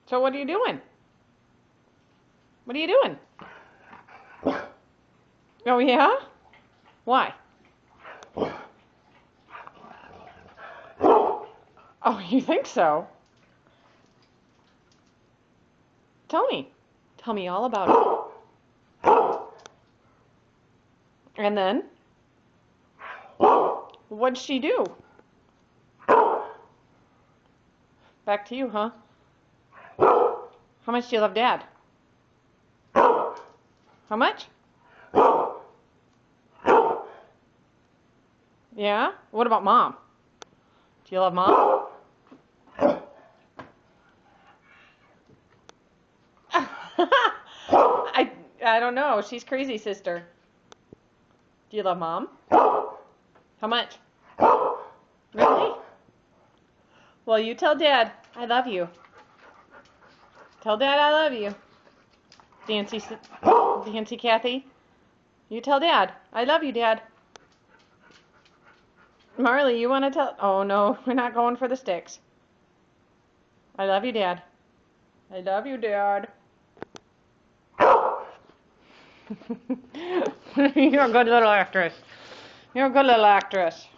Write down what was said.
So what are you doing? What are you doing? Oh, yeah? Why? Oh, you think so? Tell me. Tell me all about it. And then? What'd she do? Back to you, huh? How much do you love Dad? How much? Yeah? What about Mom? Do you love Mom? I don't know. She's crazy, sister. Do you love Mom? How much? Really? Well, you tell Dad I love you. Tell Dad I love you. Dancy Kathy. You tell Dad I love you, Dad. Marley, you want to tell? Oh no, we're not going for the sticks. I love you, Dad. I love you, Dad. You're a good little actress. You're a good little actress.